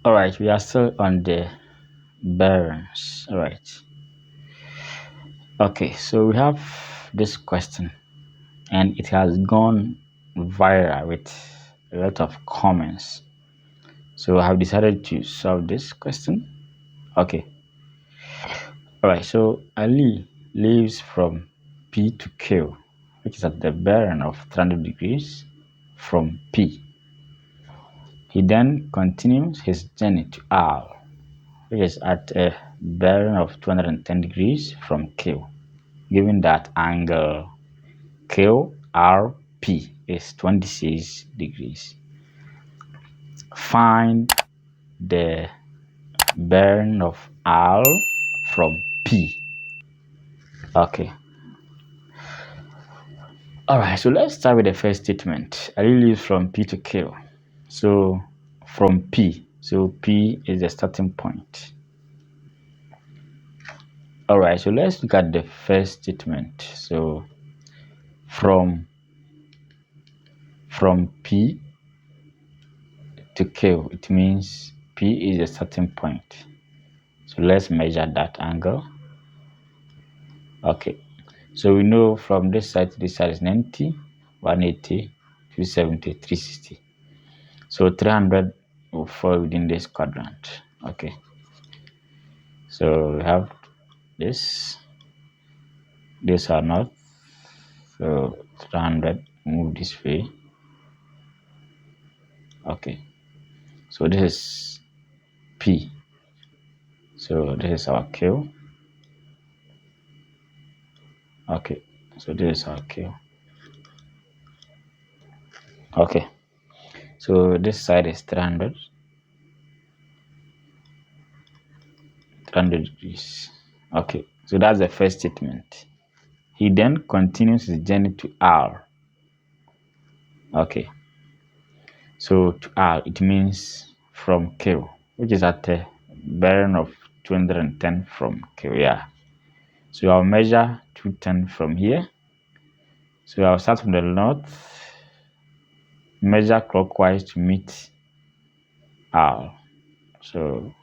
All right, we are still on the bearings. All right. Okay, so we have this question, and it has gone viral with a lot of comments. So I have decided to solve this question. Okay. All right. So Ali lives from P to Q, which is at the bearing of 300 degrees from P. He then continues his journey to R, which is at a bearing of 210 degrees from Q, given that angle QRP is 26 degrees. Find the bearing of R from P. Okay. All right, so let's start with the first statement. I lives from P to Q. So from P. So P is the starting point. All right, so let's look at the first statement. So from P to Q, it means P is the starting point. So let's measure that angle. Okay. So we know from this side to this side is 90, 180, 270, 360. So 300 will fall within this quadrant. Okay. So we have this. These are not. So 300 move this way. Okay. So this is P. So this is our Q. Okay. So this is our Q. Okay. So this side is 300 degrees. Okay. So that's the first statement. He then continues his journey to R. Okay. So to R, it means from Q, which is at a bearing of 210 from Q. Yeah. So I'll measure 210 from here. So I'll start from the north, measure clockwise to meet R. So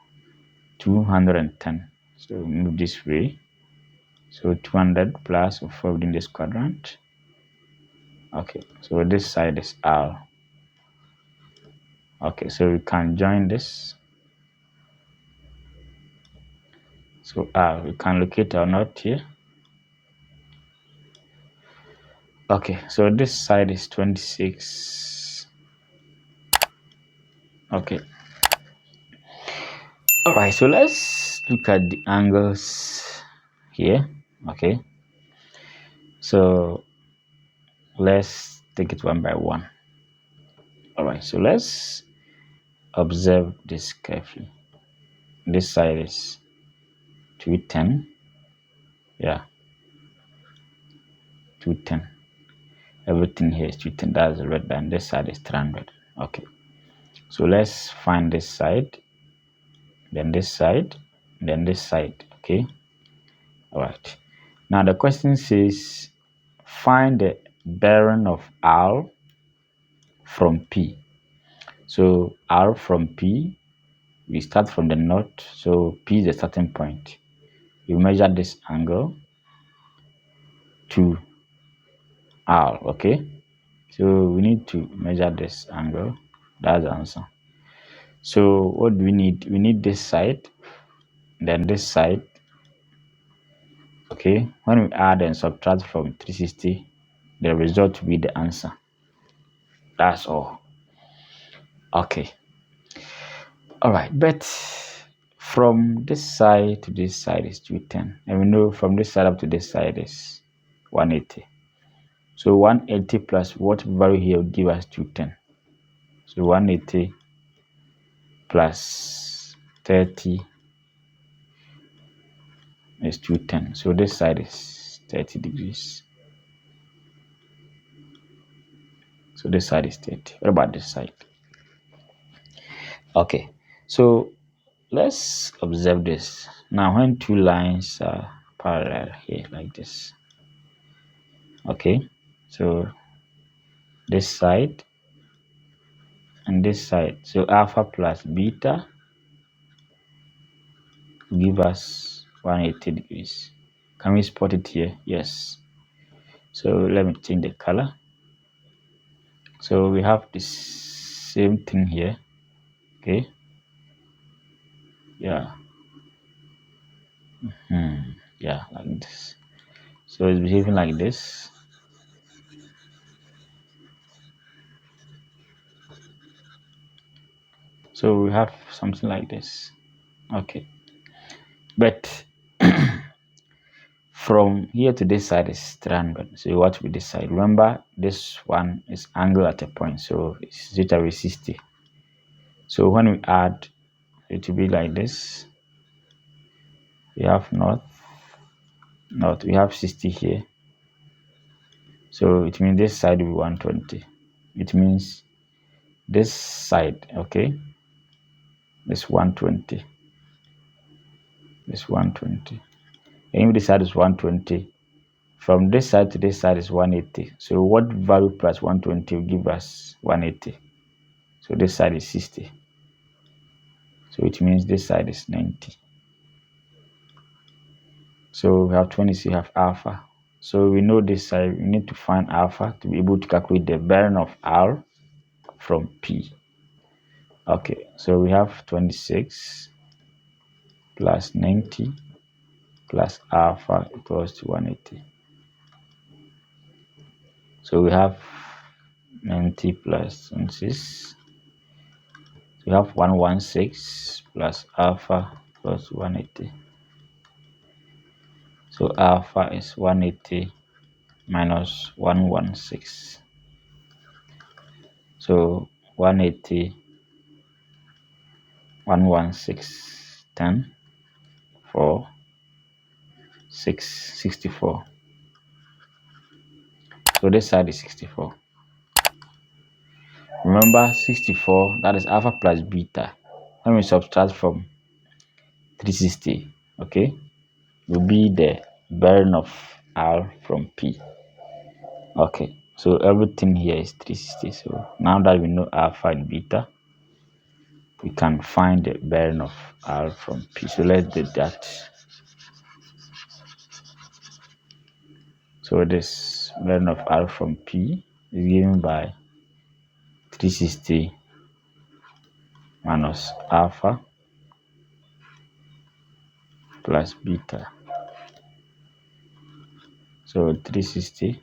210. So move this way. So 200 plus or 4 within this quadrant. Okay. So this side is R. Okay. So we can join this. So we can locate our north here. Okay, so this side is 26. Okay. All right, so let's look at the angles here. Okay. So let's take it one by one. All right, so let's observe this carefully. This side is 210. Yeah. 210. Everything here is 210. That's the red line. This side is 300. Okay. So let's find this side, then this side, then this side. Okay. All right. Now the question says find the bearing of R from P. So R from P, we start from the north. So P is the starting point. You measure this angle to R. Okay. So we need to measure this angle. That's the answer. So what do we need? We need this side, then this side. Okay. When we add and subtract from 360, the result will be the answer. That's all. Okay. All right, but from this side to this side is 210, and we know from this side up to this side is 180. So 180 plus what value here will give us 210. So 180 plus 30 is 210. So this side is 30 degrees. So this side is 30. What about this side? Okay, so let's observe this. Now when two lines are parallel here like this. Okay, so this side and this side. So alpha plus beta give us 180 degrees. Can we spot it here? Yes. So let me change the color. So we have the same thing here. Okay. Yeah. Yeah, like this. So it's behaving like this. So we have something like this. Okay. But from here to this side is 300. So what we decide? Remember, this one is angle at a point. So it's zeta with 60. So when we add, it will be like this. We have north. We have 60 here. So it means this side will be 120. It means this side, okay, is 120. This 120. And if this side is 120, from this side to this side is 180. So what value plus 120 will give us 180? So this side is 60. So it means this side is 90. So we have 20, so we have alpha. So we know this side, we need to find alpha to be able to calculate the bearing of R from P. Okay, so we have 26 plus 90 plus alpha equals to 180. So we have 90 plus 26. So we have 116 plus alpha plus 180. So alpha is 180 minus 116. So 180, 116, 10, 4, 6, 64. So this side is 64. Remember 64, that is alpha plus beta. When we subtract from 360, okay, will be the bearing of R from P. Okay, so everything here is 360. So now that we know alpha and beta, we can find the bearing of R from P. So let's do that. So this bearing of R from P is given by 360 minus alpha plus beta. So 360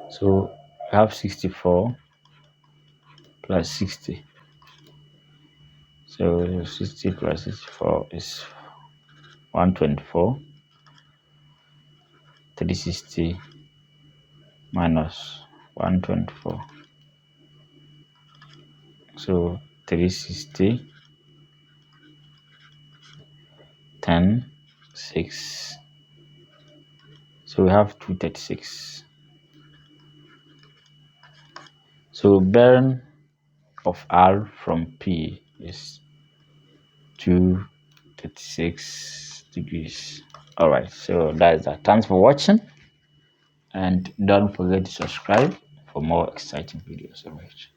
so we have 64 plus 60. So 60 plus 64 is 124. 360 minus 124. So 360, 10, 6. So we have 236. So bearing of R from P is 236 degrees. All right, so that is that. Thanks for watching, and don't forget to subscribe for more exciting videos. All right.